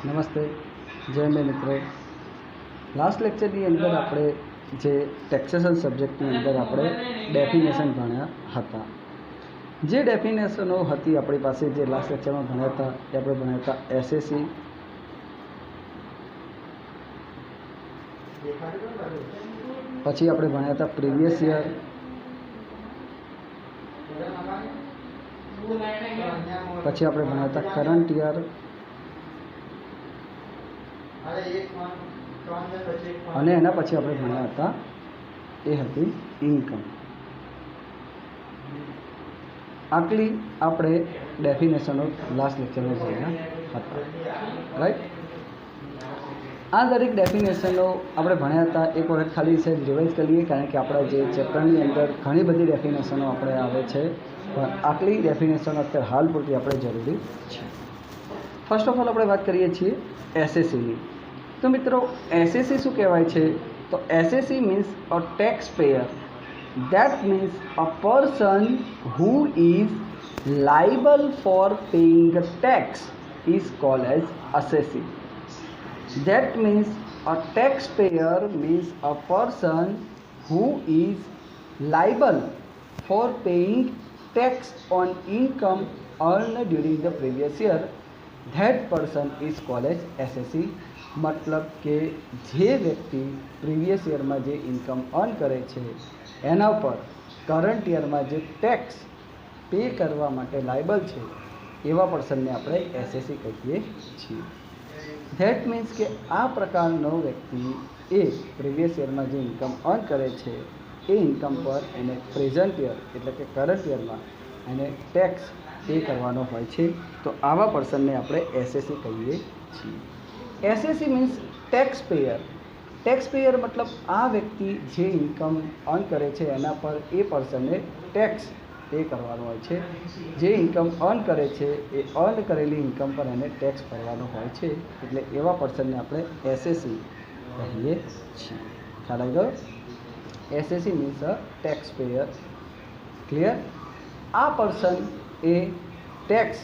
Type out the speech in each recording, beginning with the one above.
નમસ્તે, જય મે મિત્રો. લાસ્ટ લેક્ચરની અંદર આપણે જે ટેક્સેશન સબ્જેક્ટની અંદર આપણે ડેફિનેશન ભણ્યા હતા. જે ડેફિનેશનો હતી આપણી પાસે, જે લાસ્ટ લેક્ચરમાં ભણ્યા હતા એ આપણે ભણ્યા હતા એસએસસી, પછી આપણે ભણ્યા હતા પ્રીવિયસ યર, પછી આપણે ભણ્યા હતા કરંટ યર, અને એના પછી આપણે ભણ્યા હતા એ હતી ઇન્કમ. આટલી આપણે ડેફિનેશનો લાસ્ટ લેક્ચરમાં ભણ્યા હતા, રાઈટ. આ દરેક ડેફિનેશનો આપણે ભણ્યા હતા. એક વખત ખાલી છે રિવાઇઝ કરીએ, કારણ કે આપણા જે ચેપ્ટરની અંદર ઘણી બધી ડેફિનેશનો આપણે આવે છે, પણ આટલી ડેફિનેશનો અત્યારે હાલ પૂરતી આપણે જરૂરી છે. ફર્સ્ટ ઓફ ઓલ આપણે વાત કરીએ છીએ એસએસસીની. તો મિત્રો, એસએસસી શું કહેવાય છે? તો assessee means a tax payer. That means a person who is liable for paying tax is called as assessee. That means a taxpayer means a person who is liable for paying tax on income earned during the previous year. That person is called as assessee. मतलब કે જે વ્યક્તિ previous યરમાં જે income earn કરે છે એના પર કરંટ યરમાં જે ટેક્સ પે કરવા માટે લાયબલ છે એવા પર્સનને આપણે એસએસસી કહીએ છીએ. ધેટ મીન્સ કે આ પ્રકારનો વ્યક્તિ એ પ્રીવિયસ યરમાં જે ઇન્કમ અર્ન કરે છે એ ઇન્કમ પર એને પ્રેઝન્ટ યર એટલે કે કરંટ યરમાં એને ટેક્સ પે કરવાનો હોય છે. તો આવા પર્સનને આપણે એસએસસી કહીએ છીએ. SSC means tax payer. Tax payer મતલબ આ વ્યક્તિ જે ઇન્કમ અર્ન કરે છે એના પર એ પર્સનને ટેક્સ પે કરવાનો હોય છે. જે ઇન્કમ અર્ન કરે છે એ અર્ન કરેલી ઇન્કમ પર એને ટેક્સ ભરવાનો હોય છે. એટલે એવા પર્સનને આપણે એસએસસી કહીએ છીએ. ખ્યાલ આવી ગયો? SSC means a tax payer. Clear? આ પર્સન એ ટેક્સ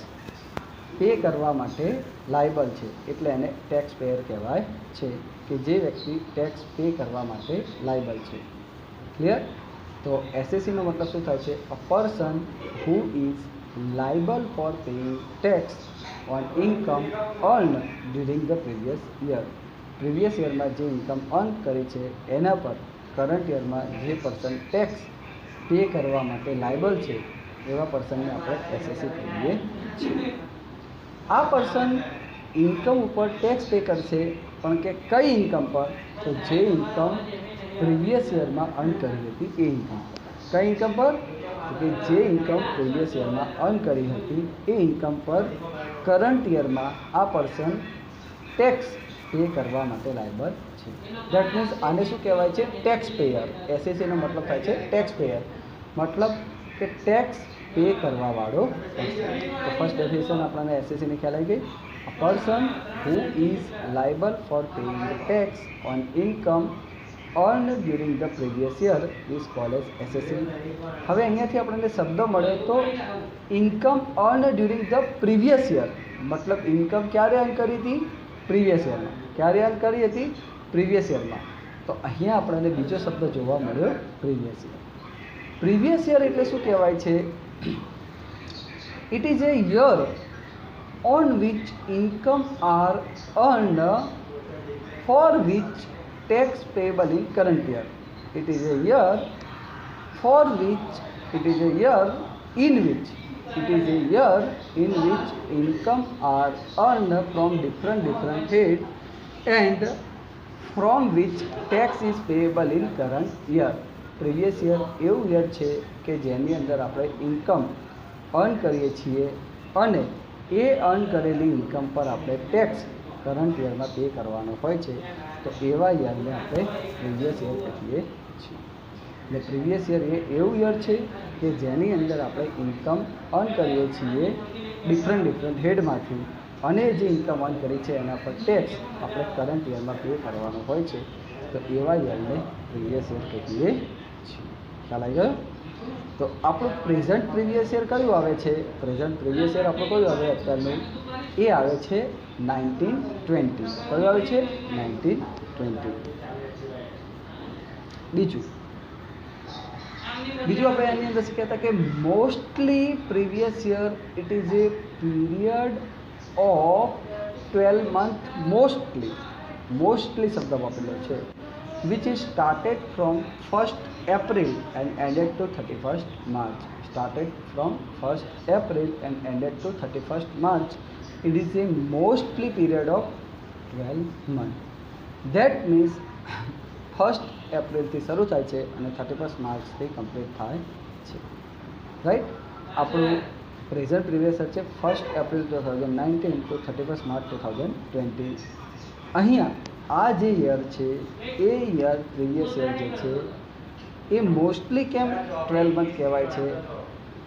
પે કરવા માટે લાયબલ છે, એટલે એને ટેક્સ પેયર કહેવાય છે, કે જે વ્યક્તિ ટેક્સ પે કરવા માટે લાયબલ છે. ક્લિયર? તો એસએસસીનો મતલબ શું થાય છે? A person who is liable for paying tax on income earn during the previous year. Previous યરમાં જે ઇન્કમ અર્ન કરી છે એના પર કરંટ યરમાં જે પર્સન ટેક્સ પે કરવા માટે લાયબલ છે એવા પર્સનને આપણે એસએસસી કહીએ છીએ. આ પર્સન ઇન્કમ ઉપર ટેક્સ પે કરશે, પણ કે કઈ ઇન્કમ પર? તો જે ઇન્કમ પ્રીવિયસ યરમાં અર્ન કરી હતી એ ઇન્કમ પર. કઈ ઇન્કમ પર? તો કે જે ઇન્કમ પ્રીવિયસ યરમાં અર્ન કરી હતી એ ઇન્કમ પર કરંટ યરમાં આ પર્સન ટેક્સ પે કરવા માટે લાયબલ છે. દેટ મીન્સ આને શું કહેવાય છે? Tax payer. એસએસસીનો મતલબ થાય છે ટેક્સ પેયર, મતલબ કે ટેક્સ પે કરવાવાળો પર્સન. તો ફર્સ્ટ ડેફિનેશન આપણને એસએસસીની ખ્યાલ આવી ગઈ. A person who is liable for paying tax on income earn during the previous year is called as assessee. હવે અહીંયાથી આપણને શબ્દ મળે તો income earn during the previous year, મતલબ ઇન્કમ ક્યારે અર્ન કરી હતી? પ્રીવિયસ યરમાં. ક્યારે અર્ન કરી હતી? પ્રીવિયસ યરમાં. તો અહીંયા આપણને બીજો શબ્દ જોવા મળ્યો, પ્રીવિયસ યર. પ્રીવિયસ યર એટલે શું કહેવાય છે? It is a year on which income are earned for which tax payable in current year. It is a year for which, it is a year in which, it is a year in which income are earned from different head and from which tax is payable in current year. Previous year એવું year છે કે જેની અંદર આપણે income earn કરીએ છીએ અને એ earn કરેલી ઇન્કમ પર આપણે ટેક્સ કરંટ યરમાં પે કરવાનો હોય છે. તો એવા યરને આપણે પ્રીવિયસ યર કહીએ છીએ. એટલે પ્રીવિયસ યર એ એવું યર છે કે જેની અંદર આપણે ઇન્કમ અર્ન કરીએ છીએ ડિફરન્ટ હેડમાંથી, અને જે ઇન્કમ અર્ન કરી છે એના પર ટેક્સ આપણે કરંટ યરમાં પે કરવાનો હોય છે. તો એવા યરને પ્રીવિયસ યર કહીએ છીએ. ખ્યાલ આવી ગયો? તો આપણું પ્રેઝન્ટ પ્રીવિયસ યર કયું આવે છે? પ્રેઝન્ટ પ્રીવિયસ યર આપણું કયું આવે અત્યારનું? એ આવે છે 1920. કયું આવે છે? 1920. બીજું આપણે એની અંદર શીખ્યા હતા કે mostly previous year it is A period of 12 month. Mostly શબ્દ વાપરેલો છે, which is started from 1st April and ended to 31st March. Started from 1st April and ended to 31st March. It is a mostly period of 12 months. That means 1st April થી શરૂ થાય છે અને 31st માર્ચથી complete થાય છે. Right. આપણું present previous છે 1st April 2019 to 31st March 2020. અહીંયા આ જે યર છે એ યર પ્રીવિયસ યર જે છે એ મોસ્ટલી કેમ 12 મંથ કહેવાય છે?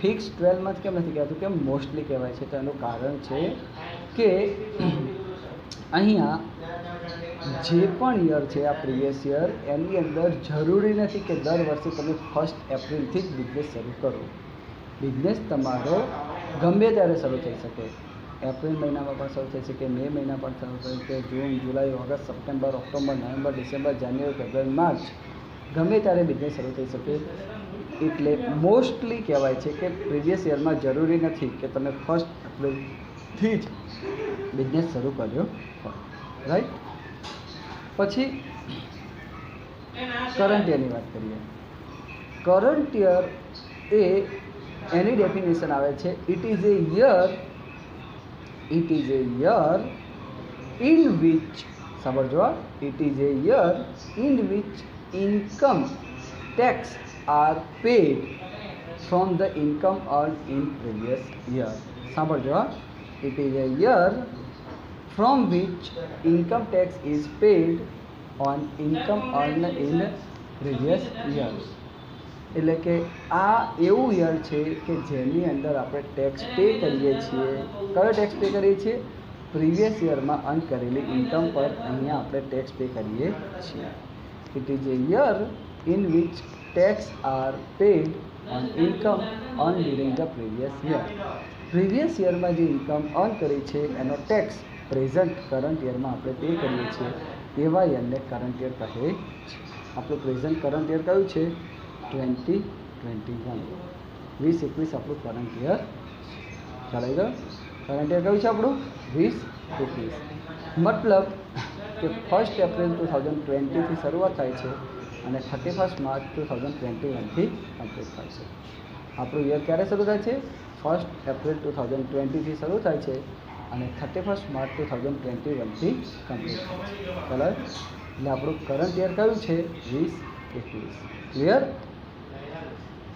ફિક્સ 12 મંથ કેમ નથી કહેવાતું, કેમ મોસ્ટલી કહેવાય છે? તો એનું કારણ છે કે અહીંયા જે પણ યર છે આ પ્રીવિયસ યર એની અંદર જરૂરી નથી કે દર વર્ષે તમે 1st એપ્રિલથી જ બિઝનેસ શરૂ કરો. બિઝનેસ તમારો ગમે ત્યારે શરૂ થઈ શકે. એપ્રિલ મહિનામાં પણ શરૂ થઈ શકે, મે મહિના પણ શરૂ થઈ શકે, June, July, August, September, October, November, December, January, February, March, ગમે ત્યારે બિઝનેસ શરૂ થઈ શકે. એટલે મોસ્ટલી કહેવાય છે કે પ્રીવિયસ યરમાં જરૂરી નથી કે તમે 1st એપ્રિલથી જ બિઝનેસ શરૂ કર્યો હોય. રાઈટ. પછી કરંટ યરની વાત કરીએ. કરંટ યર એ એની ડેફિનેશન આવે છે it is a year in which, સમજો, it is a year in which income tax are paid from the income earned in previous year. સમજો, it is a year from which income tax is paid on income earned in previous year. એટલે કે આ એવું year છે કે જેની અંદર આપણે ટેક્સ પે કરીએ છીએ. કયો ટેક્સ પે કરીએ છીએ? પ્રીવિયસ યરમાં અર્ન કરેલી ઇન્કમ પર અહીંયા આપણે ટેક્સ પે કરીએ છીએ. It is a year in which tax are paid on income earn during the previous year. Previous યરમાં જે ઇન્કમ અર્ન કરી છે એનો ટેક્સ પ્રેઝન્ટ કરંટ યરમાં આપણે પે કરીએ છીએ. એવા યરને કરંટ યર કહે છે. આપણું પ્રેઝન્ટ કરંટ યર કયું છે? 2021. 2021 આપણું કરંટ યર. ખ્યાલ આવી ગયો? કરંટ યર કયું છે આપણું? 2021. મતલબ કે 1st એપ્રિલ 2020થી શરૂઆત થાય છે અને 31st માર્ચ 2021થી કમ્પ્લીટ થાય છે. આપણું યર ક્યારે શરૂ થાય છે? 1st એપ્રિલ 2020થી શરૂ થાય છે અને 31st માર્ચ 2021થી કમ્પ્લીટ થાય છે. ચાલો, એટલે આપણું કરંટ યર કયું છે? 2021. ક્લિયર?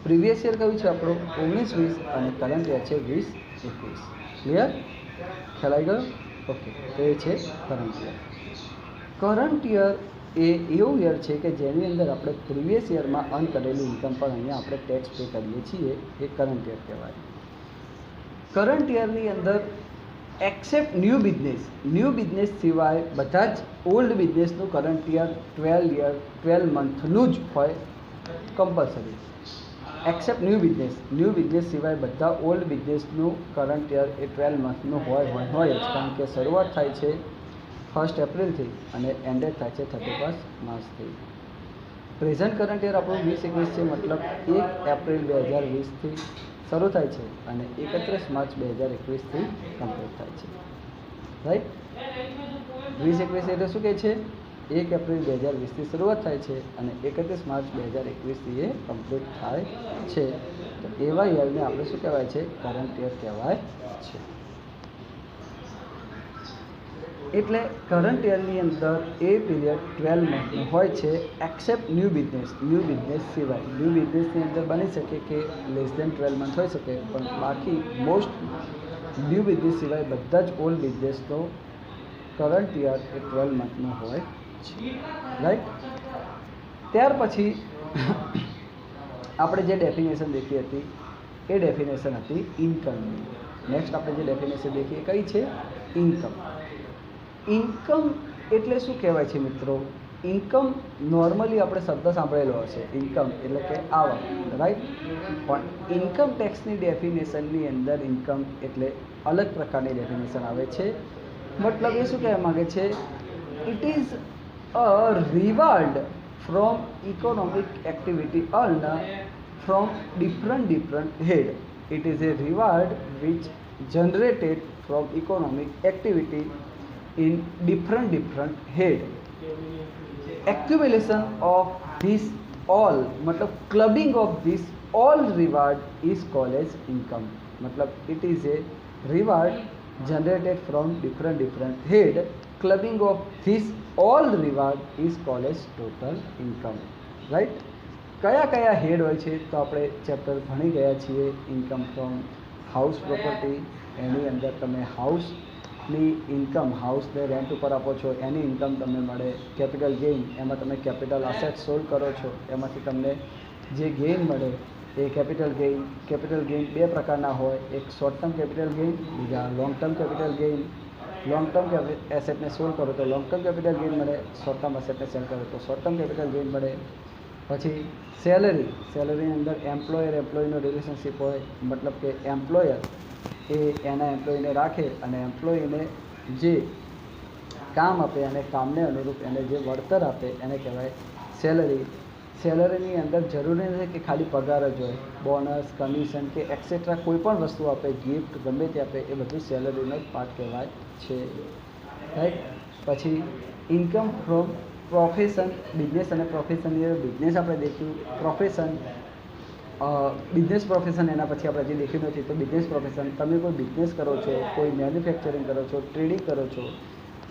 પ્રીવિયસ યર કયું છે આપણું? 19-20 અને કરંટ યર છે 20-21. ક્લિયર? ખ્યાલ આવી ગયો? ઓકે. તો એ છે કરંટ યર. કરંટ યર એ એવું યર છે કે જેની અંદર આપણે પ્રીવિયસ યરમાં અર્ન કરેલી ઇન્કમ પર અહીંયા આપણે ટેક્સ પે કરીએ છીએ. એ કરંટ યર કહેવાય. કરંટ યરની અંદર એક્સેપ્ટ ન્યૂ બિઝનેસ સિવાય બધા જ ઓલ્ડ બિઝનેસનું કરંટ યર 12 મંથનું જ હોય કમ્પલસરી. એક્સેપ્ટ ન્યૂ બિઝનેસ સિવાય બધા ઓલ્ડ બિઝનેસનું કરંટ યર એ 12 મંથનું હોય જ. કારણ કે શરૂઆત થાય છે 1st એપ્રિલથી અને એન્ડેડ થાય છે 31st માર્ચથી. પ્રેઝન્ટ કરંટ યર આપણું 2021 છે. મતલબ 1 એપ્રિલ 2020થી શરૂ થાય છે અને 31 માર્ચ 2021થી કમ્પ્લીટ થાય છે. રાઈટ. 2021 એટલે શું કહે છે? 1 એપ્રિલ 2020થી શરૂઆત થાય છે અને 31 માર્ચ 2021થી એ કમ્પ્લીટ થાય છે. તો એવા યરને આપણે શું કહેવાય છે? કરંટ યર કહેવાય છે. એટલે કરંટ યરની અંદર એ પીરિયડ 12 મંથનો હોય છે એક્સેપ્ટ ન્યૂ બિઝનેસ સિવાય. ન્યૂ બિઝનેસની અંદર બની શકે કે લેસ દેન 12 મંથ હોઈ શકે, પણ બાકી મોસ્ટ ન્યૂ બિઝનેસ સિવાય બધા જ ઓલ્ડ બિઝનેસનો કરંટ યર એ 12 મંથનો હોય છે. રાઈટ. ત્યાર પછી આપણે જે ડેફિનેશન દેખી હતી એ ડેફિનેશન હતી ઇન્કમની. નેક્સ્ટ આપણે જે ડેફિનેશન દેખીએ કઈ છે? ઇન્કમ. ઇન્કમ એટલે શું કહેવાય છે મિત્રો? ઇન્કમ નોર્મલી આપણે શબ્દ સાંભળેલો હશે, ઇન્કમ એટલે કે આવક, રાઈટ. પણ ઇન્કમ ટેક્સની ડેફિનેશનની અંદર ઇન્કમ એટલે અલગ પ્રકારની ડેફિનેશન આવે છે. મતલબ એ શું કહેવા માગે છે, it is a reward from economic activity earn from different head. It is a reward which generated from economic activity in different head. Accumulation of this all मतलब clubbing of this all reward is called as income. मतलब it is a reward generated from different head. Clubbing of this all reward is called as total income. Right? કયા કયા હેડ હોય છે તો આપણે chapter ભણી ગયા છીએ. ઇન્કમ ફ્રોમ હાઉસ પ્રોપર્ટી, એની અંદર તમે હાઉસની ઇન્કમ, હાઉસને રેન્ટ ઉપર આપો છો એની ઇન્કમ તમને મળે. કેપિટલ ગેઇન, એમાં તમે કેપિટલ અસેટ સોલ્વ કરો છો, એમાંથી તમને જે ગેઇન મળે એ કેપિટલ ગેઇન બે પ્રકારના હોય, એક શોર્ટ ટર્મ કેપિટલ ગેઇન, બીજા long term capital gain. Long term એસેટને સોલ્વ કરો તો લોંગ ટર્મ કેપિટલ ગેઇન મળે, શોર્ટ ટર્મ એસેટને સેલ કરો તો શોર્ટ ટર્મ કેપિટલ ગેઇન મળે. પછી સેલરીની અંદર એમ્પ્લોયરનો રિલેશનશિપ હોય, મતલબ કે એમ્પ્લોયર એ એના એમ્પ્લોયીને રાખે અને એમ્પ્લોયીને જે કામ આપે અને કામને અનુરૂપ એને જે વળતર આપે એને કહેવાય સેલરી. સેલરીની અંદર જરૂરી નથી કે ખાલી પગાર જ હોય, બોનસ, કમિશન કે એક્સેટ્રા કોઈ પણ વસ્તુ આપે, ગિફ્ટ ગમે તે આપે, એ બધું સેલરીનો જ પાર્ટ કહેવાય છે, રાઈટ. પછી ઇન્કમ ફ્રોમ પ્રોફેશન, બિઝનેસ અને પ્રોફેશનની બિઝનેસ આપણે દેખ્યું, પ્રોફેશન બિઝનેસ પ્રોફેશન એના પછી આપણે જે દેખ્યું નથી. તો બિઝનેસ પ્રોફેશન, તમે કોઈ બિઝનેસ કરો છો, કોઈ મેન્યુફેક્ચરિંગ કરો છો, ટ્રેડિંગ કરો છો,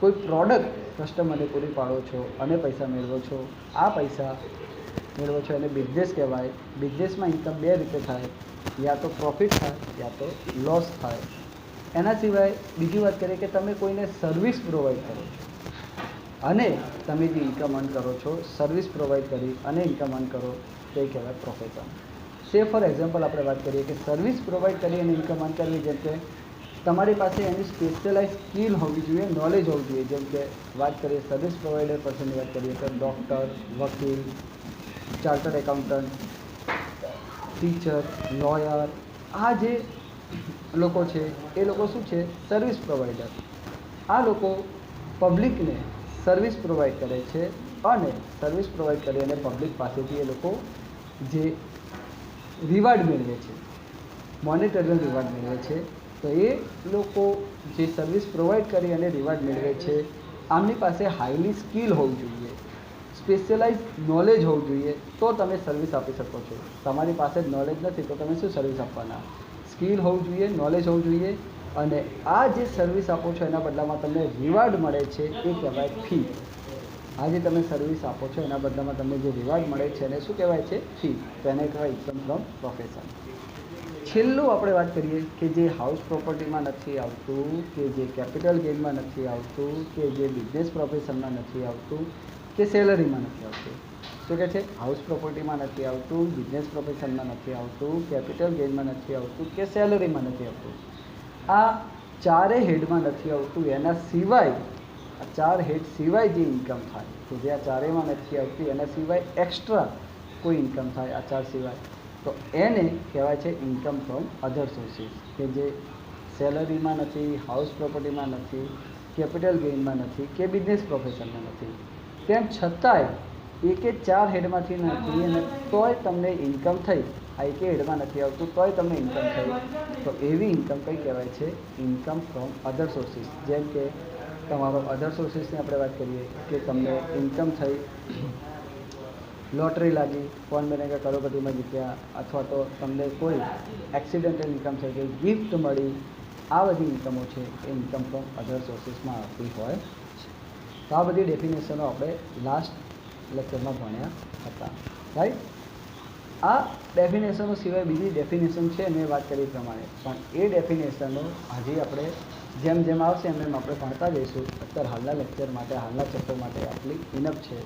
કોઈ પ્રોડક્ટ કસ્ટમરને પૂરી પાડો છો અને પૈસા મેળવો છો, આ પૈસા મેળવો છો એને બિઝનેસ કહેવાય. બિઝનેસમાં ઇન્કમ બે રીતે થાય, યા તો પ્રોફિટ થાય યા તો લોસ થાય. એના સિવાય બીજી વાત કરીએ કે તમે કોઈને સર્વિસ પ્રોવાઈડ કરો છો અને તમે જે ઇન્કમ અર્ન કરો છો, સર્વિસ પ્રોવાઈડ કરી અને ઇન્કમ અર્ન કરો તે કહેવાય પ્રોફેશન. સે ફોર એક્ઝામ્પલ આપણે વાત કરીએ કે સર્વિસ પ્રોવાઈડ કરી અને ઇન્કમ અર્ન કરવી, જેમ કે તમારી પાસે એની સ્પેશિયલાઇઝ સ્કિલ હોવી જોઈએ, નોલેજ હોવું જોઈએ. જેમ કે વાત કરીએ સર્વિસ પ્રોવાઈડર પર્સનની વાત કરીએ તો ડૉક્ટર, વકીલ, ચાર્ટર્ડ એકાઉન્ટન્ટ, ટીચર, લોયર, આ જે લોકો છે એ લોકો શું છે, સર્વિસ પ્રોવાઈડર. આ લોકો પબ્લિકને સર્વિસ પ્રોવાઈડ કરે છે અને સર્વિસ પ્રોવાઈડ કરી અને પબ્લિક પાસેથી એ લોકો જે રિવાર્ડ મેળવે છે, મોનેટરી રિવાર્ડ મેળવે છે. તો એ લોકો જે સર્વિસ પ્રોવાઈડ કરી અને રિવાર્ડ મેળવે છે, આમની પાસે હાઈલી સ્કિલ હોવું જોઈએ, સ્પેશિયલાઇઝ નોલેજ હોવું જોઈએ, તો તમે સર્વિસ આપી શકો છો. તમારી પાસે જ નોલેજ નથી તો તમે શું સર્વિસ આપવાના? સ્કિલ હોવું જોઈએ, નોલેજ હોવું જોઈએ, અને આ જે સર્વિસ આપો છો એના બદલામાં તમને રિવાર્ડ મળે છે એ કહેવાય ફી. આ જે તમે સર્વિસ આપો છો એના બદલામાં તમને જે રિવાર્ડ મળે છે એને શું કહેવાય છે? ફી. તો એને કહેવાય ઇન્કમ ફ્રોમ પ્રોફેશન. છેલ્લું આપણે વાત કરીએ કે જે હાઉસ પ્રોપર્ટીમાં નથી આવતું, કે જે કેપિટલ ગેઇનમાં નથી આવતું, કે જે બિઝનેસ પ્રોફેશનમાં નથી આવતું, કે સેલરીમાં નથી આવતું. શું કહે છે? હાઉસ પ્રોપર્ટીમાં નથી આવતું, બિઝનેસ પ્રોફેશનમાં નથી આવતું, કેપિટલ ગેઇનમાં નથી આવતું, કે સેલરીમાં નથી આવતું. આ ચારે હેડમાં નથી આવતું. એના સિવાય આ ચાર હેડ સિવાય જે ઇન્કમ થાય, તો જે આ ચારેયમાં નથી આવતી એના સિવાય એક્સ્ટ્રા કોઈ ઇન્કમ થાય આ ચાર સિવાય, તો એને કહેવાય છે ઇન્કમ ફ્રોમ અધર સોર્સિસ. કે જે સેલરીમાં નથી, હાઉસ પ્રોપર્ટીમાં નથી, કેપિટલ ગેઇનમાં નથી, કે બિઝનેસ પ્રોફેશનમાં નથી, તેમ છતાંય એકે ચાર હેડમાંથી નથી અને તોય તમને ઇન્કમ થઈ. આ એકે હેડમાં નથી આવતું તોય તમને ઇન્કમ થઈ, તો એવી ઇન્કમ કઈ કહેવાય છે? Income from other sources. જેમ કે તમારો અધર સોર્સિસની આપણે વાત કરીએ કે તમને ઇન્કમ થઈ, લોટરી લાગી, કોણ બનેગા કરોડપતિમાં જીત્યા, અથવા તો તમને કોઈ એક્સિડન્ટલ ઇન્કમ થઈ ગઈ, ગિફ્ટ મળી, આ બધી ઇન્કમો છે એ ઇન્કમ ફ્રોમ અધર સોર્સિસમાં આવતી હોય છે. તો આ બધી ડેફિનેશનો આપણે લાસ્ટ લેક્ચરમાં ભણ્યા હતા, રાઈટ. આ ડેફિનેશનો સિવાય બીજી ડેફિનેશન છે મેં વાત કરી પ્રમાણે, પણ એ ડેફિનેશનો હજી આપણે જેમ જેમ આવશે એમ એમ આપણે ભણતા જઈશું. અત્યારે હાલના લેક્ચર માટે, હાલના ચેપ્ટર માટે આટલી ઇનફ છે.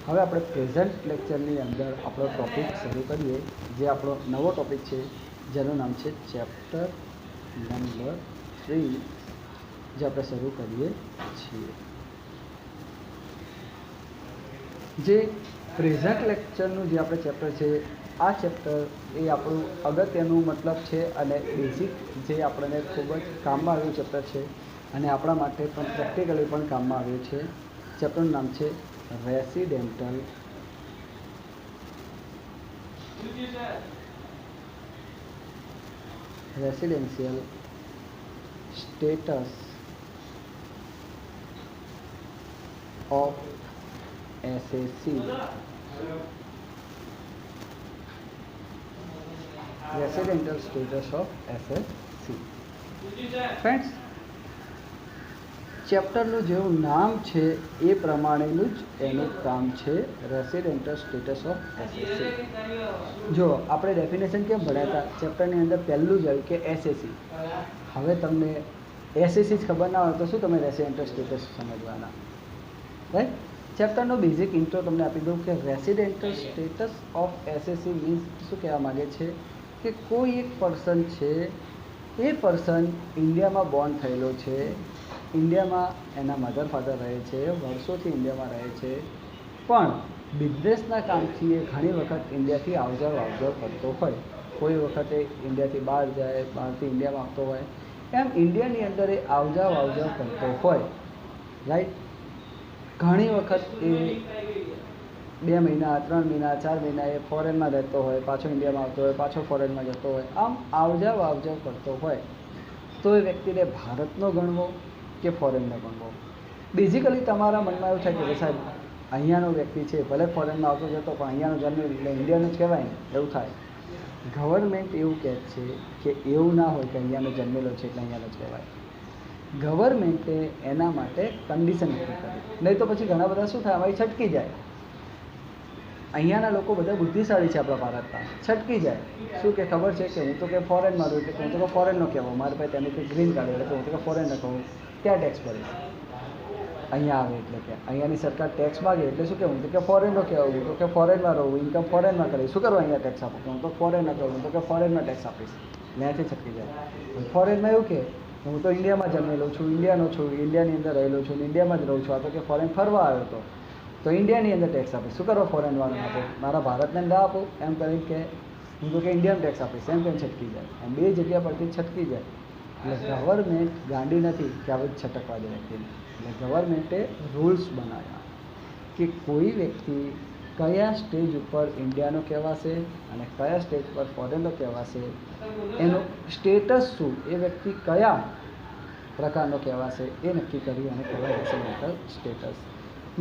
હવે આપણે પ્રેઝન્ટ લેક્ચરની અંદર આપણો ટૉપિક શરૂ કરીએ, જે આપણો નવો ટૉપિક છે જેનું નામ છે ચેપ્ટર નંબર 3, જે આપણે શરૂ કરીએ છીએ. જે પ્રેઝન્ટ લેક્ચરનું જે આપણે ચેપ્ટર છે, આ ચેપ્ટર એ આપણું અગત્યનું મતલબ છે અને બેઝિક જે આપણને ખૂબ જ કામમાં આવ્યું ચેપ્ટર છે અને આપણા માટે પણ પ્રેક્ટિકલી પણ કામમાં આવ્યું છે. ચેપ્ટરનું નામ છે residential status of SAC. Residential status of SAC. Friends, ચેપ્ટરનું જેવું નામ છે એ પ્રમાણેનું જ એનું કામ છે, રેસિડેન્શિયલ સ્ટેટસ ઓફ SAC. જો આપણે ડેફિનેશન કેમ ભણ્યા હતા, ચેપ્ટરની અંદર પહેલું જ આવ્યું કે SAC. હવે તમને SAC જ ખબર ના હોય તો શું તમે રેસિડેન્શિયલ સ્ટેટસ સમજવાના, રાઈટ? ચેપ્ટરનો બેઝિક ઇન્ટ્રો તમને આપી દઉં કે residential status of SAC means શું કહેવા માગે છે કે કોઈ એક પર્સન છે, એ પર્સન ઇન્ડિયામાં બોર્ન થયેલો છે, ઇન્ડિયામાં એના મધર ફાધર રહે છે, વર્ષોથી ઇન્ડિયામાં રહે છે, પણ બિઝનેસના કામથી એ ઘણી વખત ઇન્ડિયાથી આવજાવ કરતો હોય, કોઈ વખતે ઇન્ડિયાથી બહાર જાય, બહારથી ઇન્ડિયામાં આવતો હોય, એમ ઇન્ડિયાની અંદર એ આવજાવ કરતો હોય, રાઈટ? ઘણી વખત એ 2 મહિના, 3 મહિના, 4 મહિના એ ફોરેનમાં રહેતો હોય, પાછો ઇન્ડિયામાં આવતો હોય, પાછો ફોરેનમાં જતો હોય, આમ આવજાવ કરતો હોય, તો એ વ્યક્તિને ભારતનો ગણવો કે ફોરેનનો ગણવો? બેઝિકલી તમારા મનમાં એવું થાય કે સાહેબ અહીંયાનો વ્યક્તિ છે, ભલે ફોરેનમાં આવતો જતો પણ અહીંયાનો જન્મ એટલે ઇન્ડિયાનો જ કહેવાય ને, એવું થાય. ગવર્મેન્ટ એવું કહે છે કે એવું ના હોય કે અહીંયાનો જન્મેલો છે એટલે અહીંયાનો જ કહેવાય. ગવર્મેન્ટે એના માટે કન્ડિશન નક્કી કરી, નહીં તો પછી ઘણા બધા શું થાય, અમારી છટકી જાય. અહીંયાના લોકો બધા બુદ્ધિશાળી છે આપણા ભારતના, છટકી જાય. શું કે ખબર છે કે હું તો કે ફોરેનમાં રહું એટલે હું તો કે ફોરેનનો કહેવો, મારા પાસે તેનું કે ગ્રીન કાર્ડ એટલે હું તો કે ફોરેનનો કહું, ક્યાં ટેક્સ ભરીશ? અહીંયા આવે એટલે કે અહીંયાની સરકાર ટેક્સ માગે એટલે શું કે હું તો કે ફોરેનનો કહેવું, હું તો કે ફોરેનમાં રહું, ઇન્કમ ફોરેનમાં કરીશ, શું કરવું અહીંયા ટેક્સ આપું? હું તો ફોરેનનો કહું, હું તો કે ફોરેનમાં ટેક્સ આપીશ, ત્યાંથી છટકી જાય. ફોરેનમાં એવું કે હું તો ઇન્ડિયામાં જન્મેલો છું, ઇન્ડિયાનો છું, ઇન્ડિયાની અંદર રહેલો છું, ઇન્ડિયામાં જ રહું છું, આ તો કે ફોરેન ફરવા આવ્યો હતો તો ઇન્ડિયાની અંદર ટેક્સ આપીશ, શું કરવા ફોરેનવાળાને આપો, મારા ભારતને ના આપો, એમ કરીને કે હું તો કે ઇન્ડિયન ટેક્સ આપીશ, એમ કરીને છટકી જાય. એમ 2 જગ્યા પરથી છટકી જાય. એટલે ગવર્મેન્ટ ગાંડી નથી કે આ બધું છટકવા દે વ્યક્તિને. એટલે ગવર્મેન્ટે રૂલ્સ બનાવ્યા કે કોઈ વ્યક્તિ કયા સ્ટેજ ઉપર ઇન્ડિયાનો કહેવાશે અને કયા સ્ટેજ પર ફોરેનનો કહેવાશે, એનું સ્ટેટસ શું, એ વ્યક્તિ કયા પ્રકારનો કહેવાશે એ નક્કી કરી અને કહેવાય રેસિડેન્શિયલ સ્ટેટસ.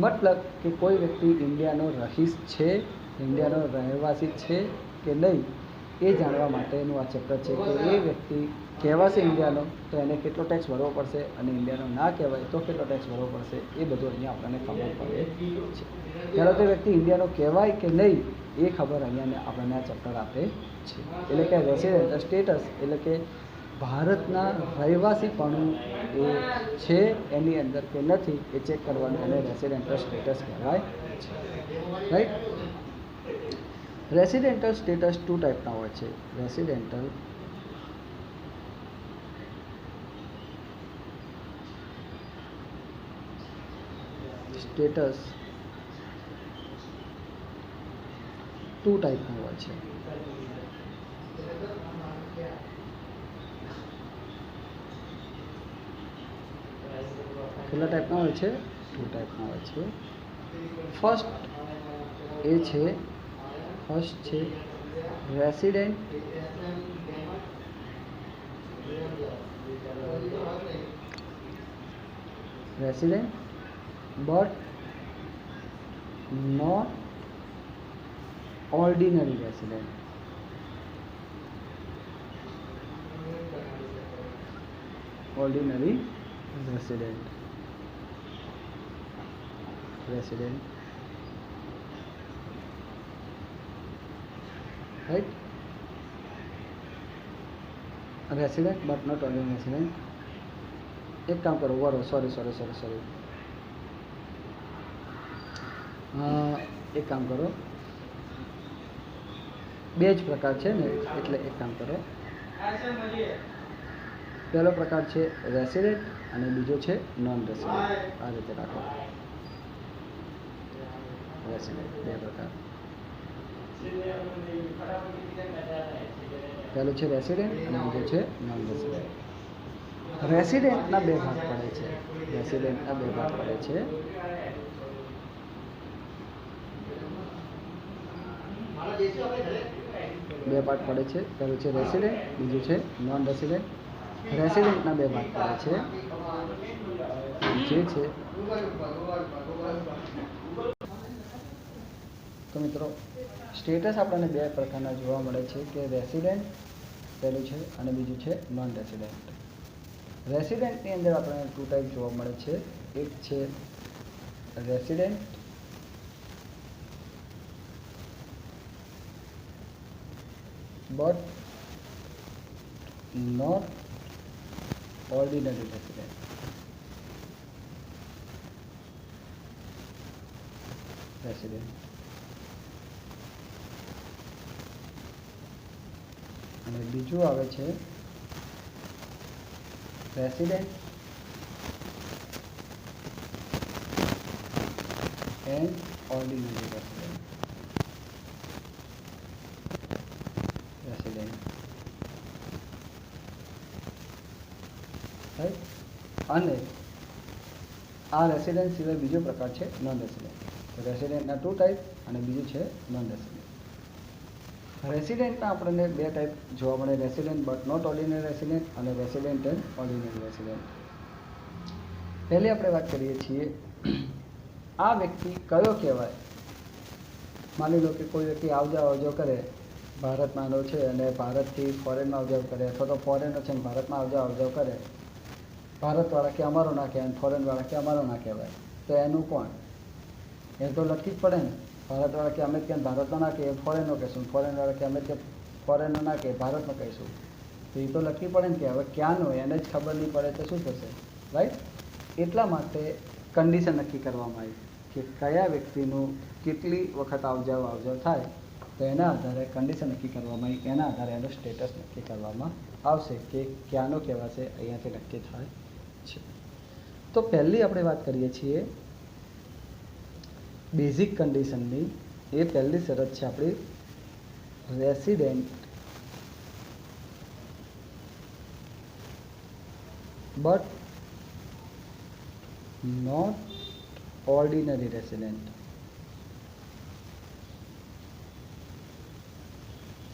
મતલબ કે કોઈ વ્યક્તિ ઇન્ડિયાનો રહીશ છે, ઇન્ડિયાનો રહેવાસી છે કે નહીં, એ જાણવા માટેનું આ ચેપ્ટર છે કે એ વ્યક્તિ કહેવાશે ઇન્ડિયાનો તો એને કેટલો ટેક્સ ભરવો પડશે અને ઇન્ડિયાનો ના કહેવાય તો કેટલો ટેક્સ ભરવો પડશે, એ બધું અહીંયા આપણને ખબર પડે છે. પહેલાં તો વ્યક્તિ ઇન્ડિયાનો કહેવાય કે નહીં એ ખબર અહીંયા આપણને આ ચેપ્ટર આપે છે. એટલે કે રેસિડેન્શિયલ સ્ટેટસ એટલે કે ભારતના રહેવાસીપણું એ છે એની અંદર કે નથી એ ચેક કરવાનું, એને રેસિડેન્શિયલ સ્ટેટસ કહેવાય છે, રાઈટ? રેસિડેન્શિયલ સ્ટેટસ 2 ટાઈપના હોય છે. રેસિડેન્શિયલ સ્ટેટસ 2 ટાઈપનું હોય છે. કેટલા ટાઈપના હોય છે? 2 ટાઈપના હોય છે. ફર્સ્ટ છે resident but not ordinary resident. Ordinary resident. Right? Resident but not ordinary resident. एक काम करो, वरो सॉरी एक काम करो, 2 જ પ્રકાર છે ને, એટલે એક કામ કરો, પહેલો પ્રકાર છે રેસિડેન્ટ અને બીજો છે નોન રેસિડેન્ટ. આ રીતે રાખો. રેસિડેન્ટ બે પ્રકાર. પહેલું છે રેસિડેન્ટ અને બીજું છે નોન રેસિડેન્ટ. રેસિડેન્ટના બે ભાગ પડે છે. રેસિડેન્ટના બે ભાગ પડે છે. બે પાર્ટ પડે છે. પહેલું છે રેસિડેન્ટ, બીજું છે નોન રેસિડેન્ટ. રેસિડેન્ટના બે ભાગ પડે છે, જે છે તો મિત્રો સ્ટેટસ આપણને બે પ્રકારના જોવા મળે છે કે રેસિડેન્ટ પહેલું છે અને બીજું છે નોન રેસિડેન્ટ. રેસિડેન્ટની અંદર આપણને ટુ ટાઈપ જોવા મળે છે. એક છે resident but not ordinary resident. Resident. અને બીજું આવે છે resident and ordinary resident. Right. અને આ રેસિડેન્ટ સિવાય બીજો પ્રકાર છે નોન રેસિડેન્ટ. રેસિડેન્ટના ટુ ટાઈપ અને બીજું છે નોન રેસિડેન્ટ. રેસિડેન્ટના આપણને બે ટાઈપ જોવા મળે, resident but not ordinary resident અને રેસિડેન્ટ એન્ડ ઓર્ડિનરી રેસિડેન્ટ. પહેલી આપણે વાત કરીએ છીએ આ વ્યક્તિ કયો કહેવાય. માની લો કે કોઈ વ્યક્તિ આવજો કરે, ભારતમાંનો છે અને ભારતથી ફોરેનમાં આવજાવ કરે, અથવા તો ફોરેનનો છે અને ભારતમાં આવજાવ કરે. ભારતવાળા કે અમારો ના કહેવાય, ફોરેનવાળા કે અમારો ના કહેવાય, તો એનું કોણ? એ તો લખી જ પડે ને. ભારતવાળા કે અમે કેમ ભારતનો ના કહીએ, ફોરેનનો કહીશું. ફોરેનવાળા કે અમે કે ફોરેનનો ના કહીએ, ભારતનો કહીશું. તો એ તો લખવી પડે ને કે હવે ક્યાંનો એને જ ખબર નહીં પડે તો શું થશે, રાઈટ. એટલા માટે કન્ડિશન નક્કી કરવામાં આવી કે કયા વ્યક્તિનું કેટલી વખત આવજાવ થાય, તો એના આધારે કન્ડિશન નક્કી કરવામાં આવી. એના આધારે એનું સ્ટેટસ નક્કી કરવામાં આવશે કે ક્યાંનો કહેવાશે, અહીંયાથી નક્કી થાય છે. તો પહેલી આપણે વાત કરીએ છીએ બેઝિક કન્ડિશનની. એ પહેલી શરત છે આપણી resident but not ordinary resident.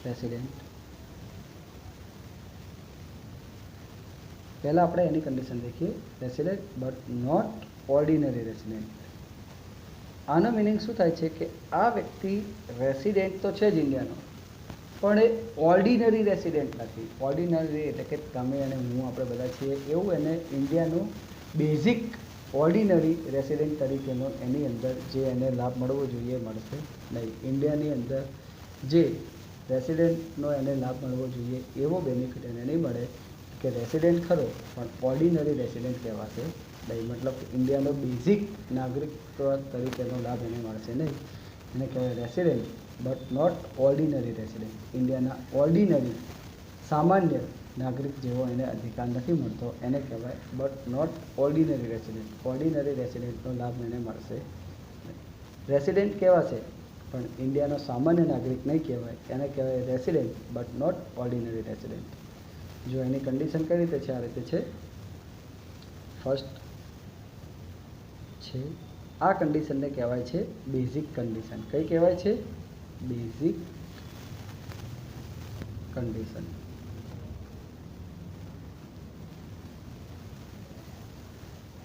Resident પહેલાં આપણે એની કન્ડિશન देखिए, resident but not ordinary resident. આનો મિનિંગ શું થાય છે કે આ વ્યક્તિ રેસિડેન્ટ તો છે જ ઇન્ડિયાનો, પણ એ ઓર્ડિનરી રેસિડેન્ટ નથી. ઓર્ડિનરી એટલે કે તમે અને હું આપણે બધા છીએ એવું એને ઇન્ડિયાનું બેઝિક ઓર્ડિનરી રેસિડેન્ટ તરીકેનો એની અંદર જે એને લાભ મળવો જોઈએ મળશે નહીં. ઇન્ડિયાની અંદર જે રેસિડેન્ટનો એને લાભ મળવો જોઈએ એવો બેનિફિટ એને નહીં મળે કે રેસિડેન્ટ ખરો પણ ઓર્ડિનરી રેસિડેન્ટ કહેવાશે નહીં. મતલબ ઇન્ડિયાનો બેઝિક નાગરિકત્વ તરીકેનો લાભ એને મળશે નહીં. એને કહેવાય resident but not ordinary resident. ઇન્ડિયાના ઓર્ડિનરી સામાન્ય નાગરિક જેવો એને અધિકાર નથી મળતો, એને કહેવાય but not ordinary resident. Ordinary રેસિડેન્ટનો લાભ એને મળશે નહીં. રેસિડેન્ટ કહેવાશે પણ ઇન્ડિયાનો સામાન્ય નાગરિક નહીં કહેવાય, એને કહેવાય resident but not ordinary resident. જો એની કન્ડિશન કઈ રીતે છે? આ રીતે છે. ફર્સ્ટ છે આ કન્ડિશનને કહેવાય છે બેઝિક કન્ડિશન. કઈ કહેવાય છે? Basic condition.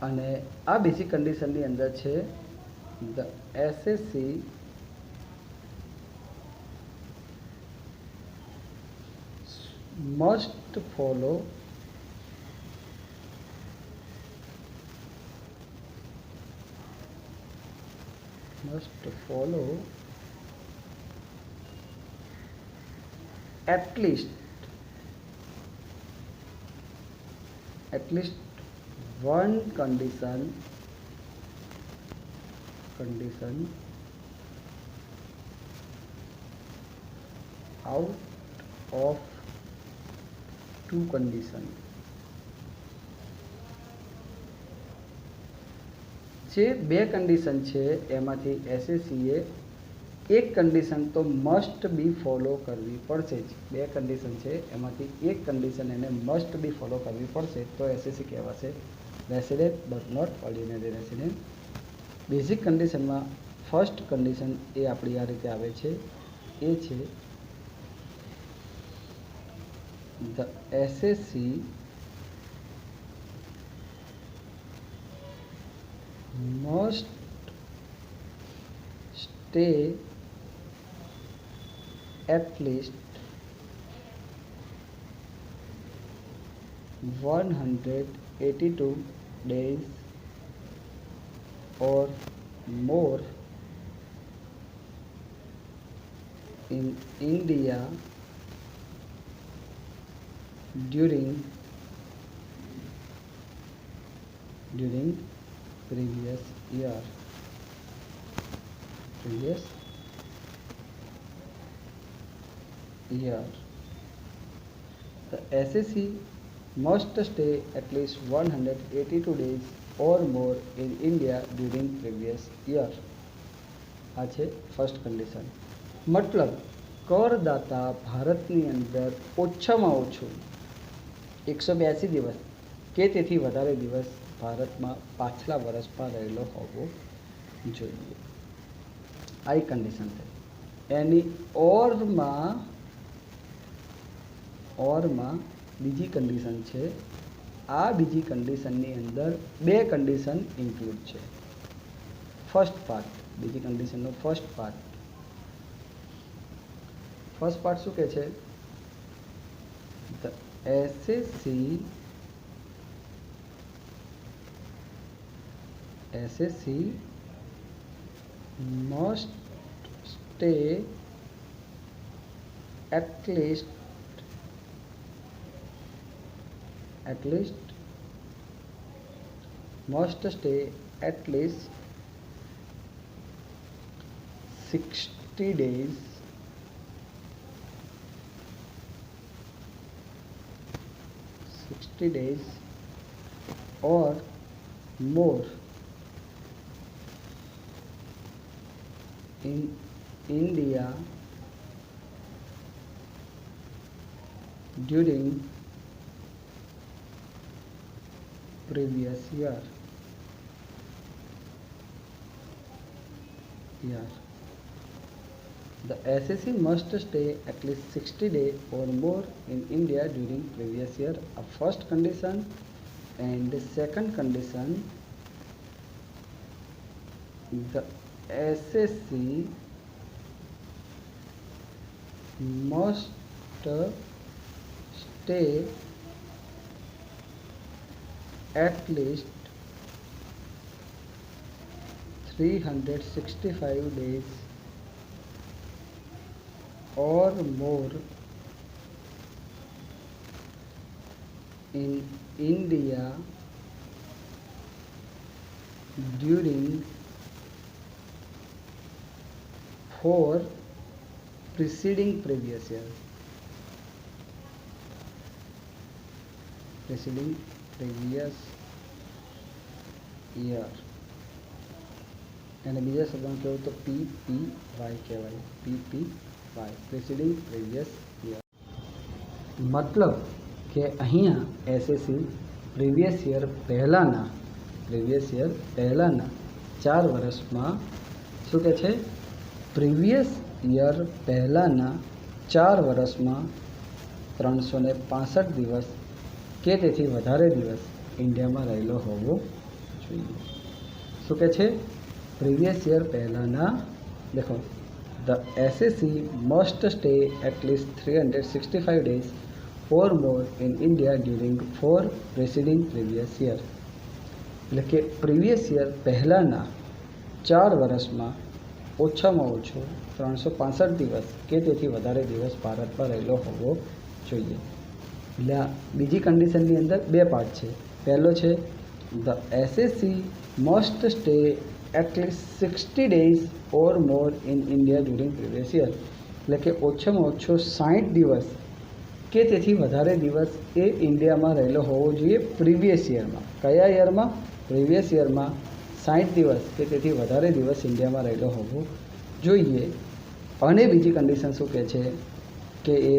અને આ બેઝિક કન્ડિશનની અંદર છે the assessee must follow at least one condition out of two condition. જે બે કન્ડિશન છે એમાંથી એસએસસીએ એક કન્ડિશન તો મસ્ટ બી ફોલો કરવી પડશે જ. બે કન્ડિશન છે એમાંથી એક કન્ડિશન એને મસ્ટ બી ફોલો કરવી પડશે તો એસએસસી કહેવાશે resident but not ordinary resident. Basic કન્ડિશનમાં ફર્સ્ટ કન્ડિશન એ આપણી આ રીતે આવે છે, એ છે the assessee must stay at least 182 days or more in India during previous year. The SSC must stay at least 182 days or more in India during previous year. આ છે ફર્સ્ટ કન્ડિશન. મતલબ કરદાતા ભારતની અંદર ઓછામાં ઓછું 182 દિવસ કે તેથી વધારે દિવસ ભારતમાં પાછલા વર્ષમાં રહેલો હોવો જોઈએ. આ એક કન્ડિશન છે. એની ઓરમાં બીજી કન્ડિશન છે. આ બીજી કન્ડિશનની અંદર બે કન્ડિશન ઇન્ક્લુડ છે. ફર્સ્ટ પાર્ટ, બીજી કન્ડિશનનો ફર્સ્ટ પાર્ટ શું કહે છે? The SSC must stay at least 60 days or more in India during previous year. The SSC must stay at least 60 days or more in India during previous year. A first condition, and the second condition, the SSC must stay at least 365 days or more in India during for preceding previous year. અને બીજા શબ્દમાં કહેવું તો PPY કહેવાય. PPY preceding previous year. મતલબ કે અહીંયા SSC previous year પહેલાંના 4 વર્ષમાં શું કહે છે? પ્રીવિયસ યર પહેલાંના 4 વર્ષમાં 365 દિવસ કે તેથી વધારે દિવસ ઇન્ડિયામાં રહેલો હોવો જોઈએ. શું કહે છે? પ્રીવિયસ યર પહેલાંના, દેખો, the SSC must stay at least 365 days or more in India during 4 preceding previous year. એટલે કે પ્રીવિયસ યર પહેલાંના 4 વર્ષમાં ઓછામાં ઓછો 365 દિવસ કે તેથી વધારે દિવસ ભારતમાં રહેલો હોવો જોઈએ. એટલે આ બીજી કન્ડિશનની અંદર બે પાર્ટ છે. પહેલો છે the SSC must stay at least 60 days or more in India during previous year. એટલે કે ઓછામાં ઓછો 60 દિવસ કે તેથી વધારે દિવસ એ ઇન્ડિયામાં રહેલો હોવો જોઈએ પ્રીવિયસ યરમાં. કયા યરમાં? પ્રીવિયસ યરમાં 60 દિવસ કે તેથી વધારે દિવસ ઇન્ડિયામાં રહેલો હોવો જોઈએ. અને બીજી કન્ડિશન શું કહે છે કે એ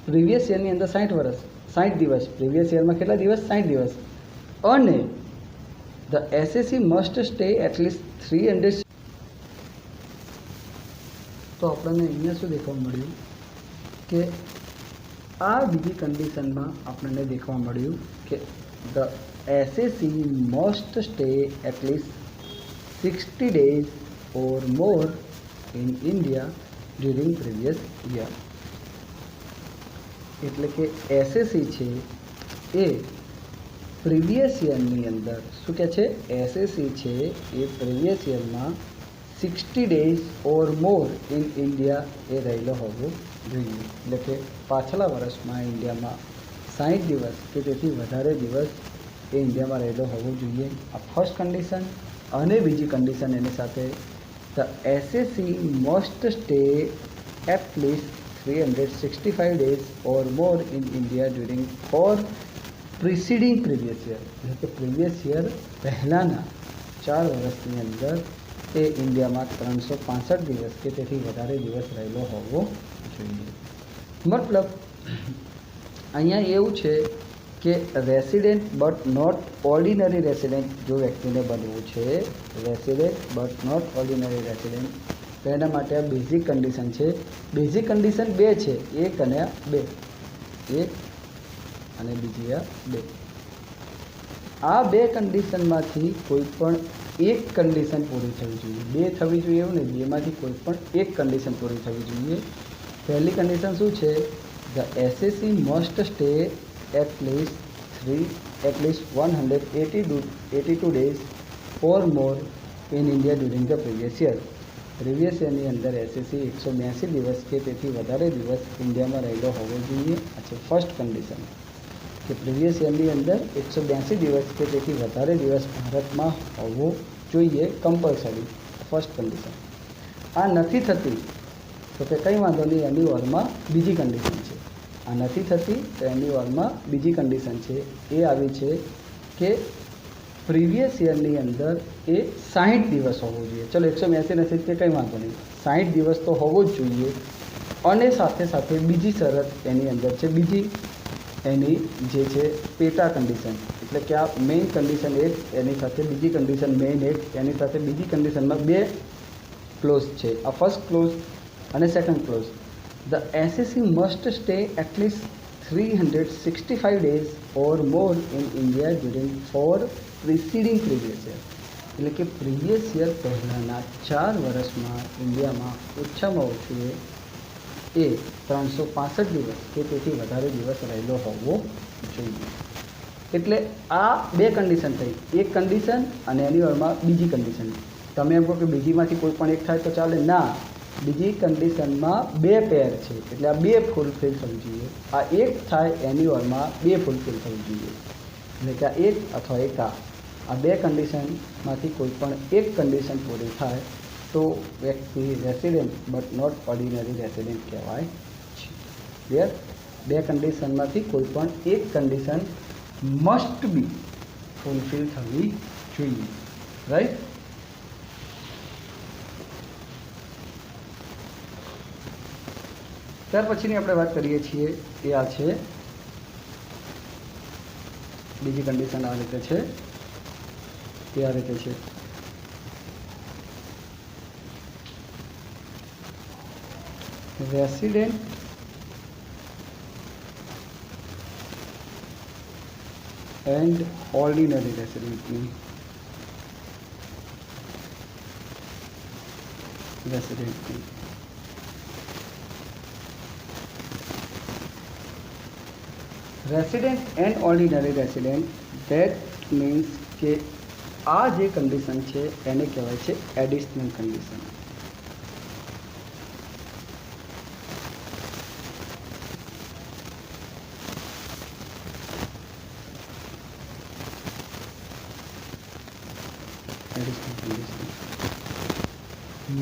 પ્રીવિયસ યરની અંદર 60 દિવસ, પ્રીવિયસ યરમાં કેટલા દિવસ? 60 દિવસ. અને the SSC must stay at least 300. તો આપણને અહીંયા શું દેખવા મળ્યું કે આ બીજી કન્ડિશનમાં આપણને દેખવા મળ્યું કે the SSC must stay at least 60 days or more in India during previous year. એટલે કે એસએસસી છે એ પ્રીવિયસ યરની અંદર શું કહે છે? એસએસસી છે એ પ્રીવિયસ યરમાં 60 days or more in India એ રહેલો હોવો જોઈએ. એટલે કે પાછલા વર્ષમાં ઇન્ડિયામાં 60 દિવસ કે તેથી વધારે દિવસ એ ઇન્ડિયામાં રહેલો હોવો જોઈએ. આ ફર્સ્ટ કન્ડિશન. અને બીજી કન્ડિશન એની સાથે the SSC must stay at least 365 days or more in India during for preceding previous year. એટલે કે પ્રીવિયસ યર પહેલાંના 4 વર્ષની અંદર એ ઇન્ડિયામાં 365 દિવસ કે તેથી વધારે દિવસ રહેલો હોવો જોઈએ. મતલબ અહીંયા એવું છે કે resident but not ordinary resident જો વ્યક્તિને બનવું છે, resident but not ordinary resident, તો એના માટે આ બેઝિક કન્ડિશન છે. બેઝિક કન્ડિશન 2 છે, 1 અને 2, 1 અને બીજી આ 2. આ 2 કન્ડિશનમાંથી કોઈ પણ એક કન્ડિશન પૂરી થવી જોઈએ. 2 થવી જોઈએ એવું નહીં, 2માંથી કોઈ પણ એક કન્ડિશન પૂરી થવી જોઈએ. પહેલી કન્ડિશન શું છે? The SSC must stay at least 182 days or more in India during the previous year. Previous યરની અંદર એસએસસી 182 દિવસ કે તેથી વધારે દિવસ ઇન્ડિયામાં રહેલો હોવો જોઈએ. આ છે ફર્સ્ટ કન્ડિશન કે પ્રીવિયસ યરની અંદર 182 દિવસ કે તેથી વધારે દિવસ ભારતમાં હોવો જોઈએ કમ્પલસરી. First condition. આ નથી થતી તો કે કંઈ વાંધો નહીં, એની ઓરમાં બીજી કન્ડિશન છે. આ નથી થતી તો એની ઓરમાં બીજી કન્ડિશન છે. એ આવી છે કે પ્રીવિયસ યરની અંદર એ 60 દિવસ હોવો જોઈએ. ચલો 182 નથી કે કંઈ વાંધો નહીં, 60 દિવસ તો હોવો જ જોઈએ. અને સાથે સાથે બીજી શરત એની અંદર છે, બીજી એની જે છે પેટા કન્ડિશન. એટલે કે આ મેઇન કન્ડિશન એક, એની સાથે બીજી કન્ડિશન મેઇન એક, એની સાથે બીજી કન્ડિશનમાં 2 ક્લોઝ છે. આ ફર્સ્ટ ક્લોઝ અને second clause. The SSC must stay at least 365 days or more in India during for preceding previous year. એટલે કે પ્રીવિયસ યર પહેલાંના 4 વર્ષમાં ઇન્ડિયામાં ઓછામાં ઓછું એ 365 દિવસ કે તેથી વધારે દિવસ રહેલો હોવો જોઈએ. એટલે આ 2 કન્ડિશન થઈ, એક કન્ડિશન અને એની ઓરમાં બીજી કન્ડિશન. તમે એમ કહો કે બીજીમાંથી કોઈ પણ એક થાય તો ચાલે, ના, બીજી કન્ડિશનમાં 2 પેર છે એટલે આ 2 ફૂલફિલ થવું જોઈએ. આ એક થાય એની ઓરમાં 2 ફૂલફિલ થવું જોઈએ. એટલે કે આ એક અથવા એક આ 2 કન્ડિશનમાંથી કોઈ પણ એક કન્ડિશન પૂરી થાય તો વ્યક્તિ resident but not ordinary resident કહેવાય છે. ક્લિયર? 2 કન્ડિશનમાંથી કોઈ પણ એક કન્ડિશન મસ્ટ બી ફૂલફિલ થવી જોઈએ. રાઈટ? ત્યાર પછીની આપણે વાત કરીએ છીએ એ આ છે બીજી કન્ડિશન. આ રીતે છે, એ આ રીતે છે. રેસિડેન્ટ એન્ડ ઓર્ડિનરી રેસિડેન્ટની resident and ordinary resident, that means કે આ જે કન્ડિશન છે એને કહેવાય છે એડિશનલ કન્ડિશન.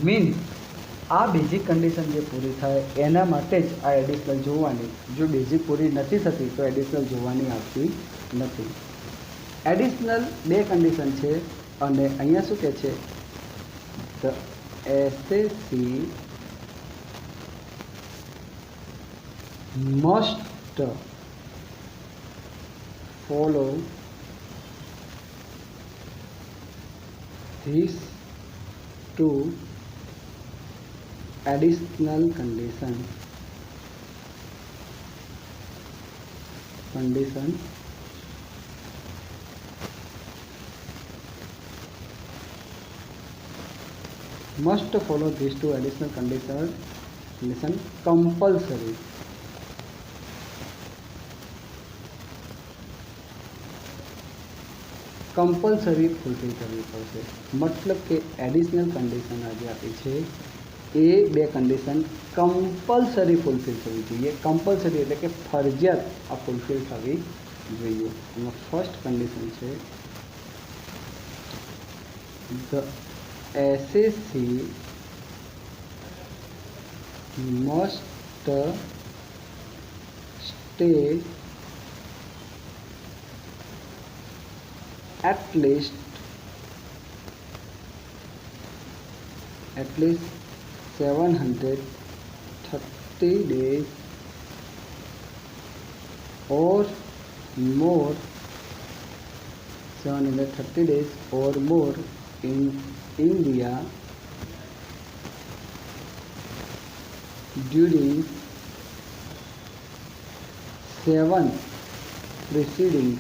મીન્સ આ બેઝિક કન્ડિશન જે પૂરી થાય એના માટે જ આ એડિશનલ જોવાની. જો બેઝિક પૂરી નથી થતી તો એડિશનલ જોવાની આવતી નથી. એડિશનલ 2 કન્ડિશન છે. અને અહીંયા શું કહે છે, the SSC must follow this two additional condition must follow these two additional condition compulsory. Compulsory fulfil करनी पड़શે. मतलब કે એડિશનલ કન્ડિશન આજે આપી છે એ બે કન્ડિશન કમ્પલસરી ફૂલફિલ થવી જોઈએ. કમ્પલસરી એટલે કે ફરજિયાત આ ફૂલફિલ થવી જોઈએ. એમાં ફર્સ્ટ કન્ડિશન છે the SSC must stay at least 730 days or more, 730 days or more in India during 7 preceding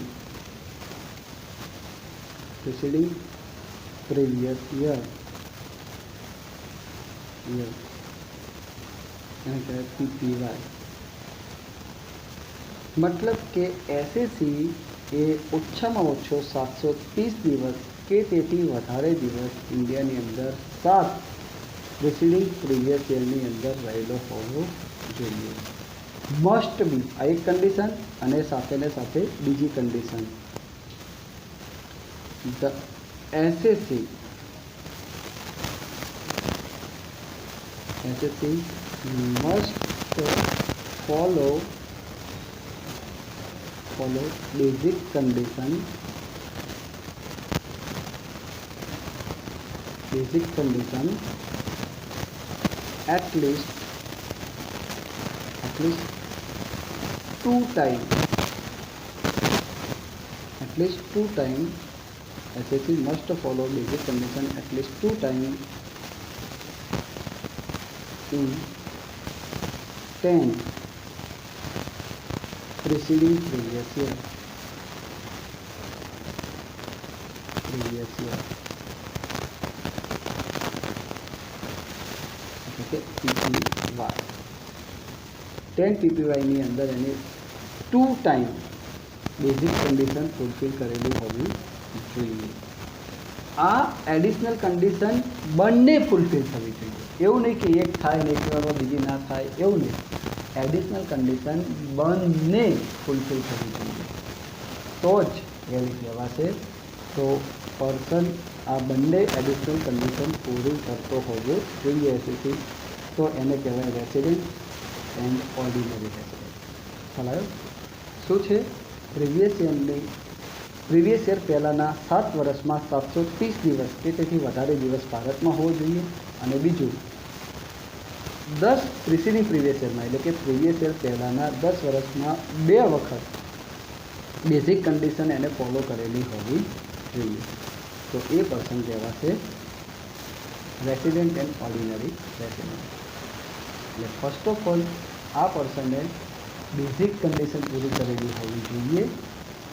previous year. એને કહેવાય PPY. मतलब કે એસએસસી એ ઓછામાં ઓછો 730 દિવસ કે તેથી વધારે દિવસ ઇન્ડિયાની અંદર 7 પ્રિસીડિંગ પ્રીવિયસ યરની અંદર રહેલો હોવો જોઈએ. મસ્ટ બી આ એક કન્ડિશન અને સાથે ને સાથે બીજી condition the SSC must follow basic condition at least 2 times. SSC must follow basic condition at least 2 times in 10 preceding previous year. Okay, PPY 10 PPY ની અંદર એને 2 ટાઈમ બેઝિક કન્ડિશન ફૂલફિલ કરેલી હોવી જોઈએ. આ એડિશનલ કન્ડિશન બંને fulfil થવી જોઈએ. એવું નહીં કે એક થાય ને એક વારમાં બીજી ના થાય, એવું નહીં. એડિશનલ કન્ડિશન બંને ફૂલફિલ થવી જોઈએ તો જ વેલિડ કહેવાશે. તો પર્સન આ બંને એડિશનલ કન્ડિશન પૂરી કરતો હોવો જોઈએ એસએસસી, તો એને કહેવાય રેસિડેન્ટ એન્ડ ઓર્ડિનરી રેસિડેન્ટ. ખ્યાલ આવ્યો? શું છે? પ્રીવિયસ યર પહેલાંના 7 વર્ષમાં 730 દિવસ કે તેથી વધારે દિવસ ભારતમાં હોવો જોઈએ. અને બીજું 10 પ્રિસીડિંગ પ્રીવિયસ યરમાં એટલે કે પ્રીવિયસ યર પહેલાંના 10 વર્ષમાં 2 વખત બેઝિક કન્ડિશન એને ફોલો કરેલી હોવી જોઈએ. તો એ પર્સન કહેવાશે રેસિડેન્ટ એન્ડ ઓર્ડિનરી રેસિડેન્ટ. એટલે ફર્સ્ટ ઓફ ઓલ આ પર્સનને બેઝિક કન્ડિશન પૂરી કરેલી હોવી જોઈએ.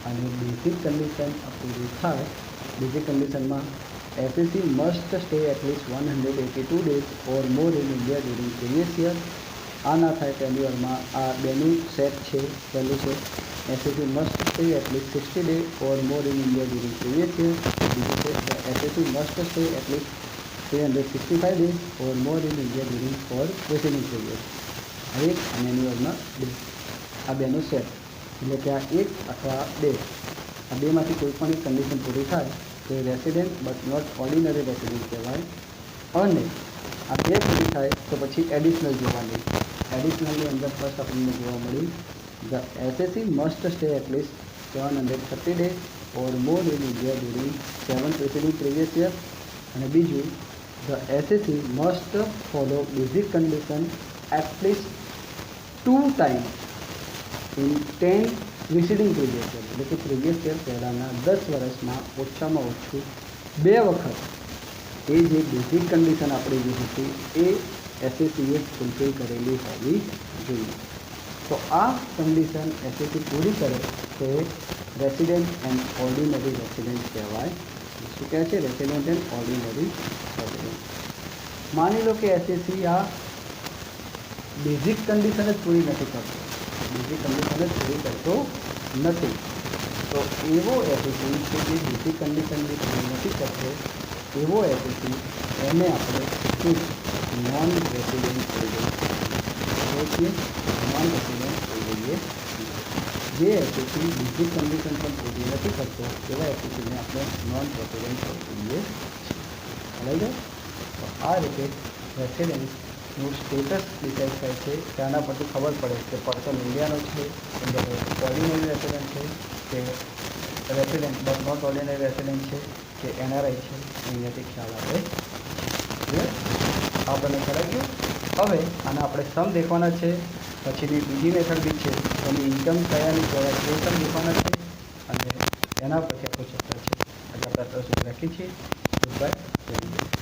અને બેઝિક કન્ડિશન પૂરી થાય, બેઝિક કન્ડિશનમાં SSC must stay at least 182 days or more in India during previous year. આ ના થાય પહેલી વારમાં આ બેનું સેટ છે. પહેલું છે SSC must stay at least 60 days or more in India during previous year. બીજું છે SSC must stay at least 365 days or more in India during for preceding previous. એક અને એની વારમાં 2. આ બેનું સેટ એટલે કે આ 1 અથવા 2, આ બેમાંથી કોઈ પણ એક કન્ડિશન પૂરી થાય તો એ resident but not ordinary resident કહેવાય. અને આ 2 પૂરી થાય તો પછી એડિશનલ જોવાની. એડિશનલની અંદર ફર્સ્ટ આપણને જોવા મળી the SSC must stay at least 730 days or more in India during 7 preceding previous years. અને બીજું, the SSC must follow basic condition at least 2 times in 10 preceding previous year. એટલે કે પ્રીવિયસ યર પહેલાંના 10 વર્ષમાં ઓછામાં ઓછું 2 વખત એ જે બેઝિક કન્ડિશન આપણી જે હતી એ એસએસસીએ ફૂલફિલ કરેલી હોવી જોઈએ. તો આ કન્ડિશન એસએસસી પૂરી કરે તે રેસિડેન્ટ એન્ડ ઓર્ડિનરી રેસિડેન્ટ કહેવાય. શું કહે છે? Resident and ordinary resident. માની લો કે એસએસસી આ બેઝિક કન્ડિશન જ પૂરી નથી કરતો, બેઝિક કન્ડિશન જ પૂરી કરતો નથી, તો એવો એસએસસી કે જે બેઝિક કન્ડિશન જે પૂરી નથી કરતો એવો એસએસસી એને આપણે શું નોન રેસિડેન્ટ કહીએ. નોન રેસિડેન્ટ કહીએ. જે એસએસસી બેઝિક કન્ડિશન પણ પૂરી નથી કરતો એવા એસએસસીને આપણે નોન રેસિડેન્ટ કહીએ. બરાબર. તો આ રીતે રેસિડેન્ટનું સ્ટેટસ ડિસાઇડ થાય છે. તેના પરથી ખબર પડે કે પર્સન ઇન્ડિયાનો છે, ઓર્ડિનરી રેસિડેન્ટ છે કે resident but not ordinary resident છે કે એનઆરઆઈ છે. અહીંયાથી ખ્યાલ આવે. આપણને ખ્યાલ ગયો. હવે આના આપણે સમ દેખવાના છે. પછીની બીજી મેથડ બી છે, એની ઇન્કમ કયાની કહેવાય એ પણ દેખવાના છે. અને એના પછી આપણું ચેપ્ટર છે એટલે આપણે અત્યાર સુધી રાખીએ છીએ. Good bye.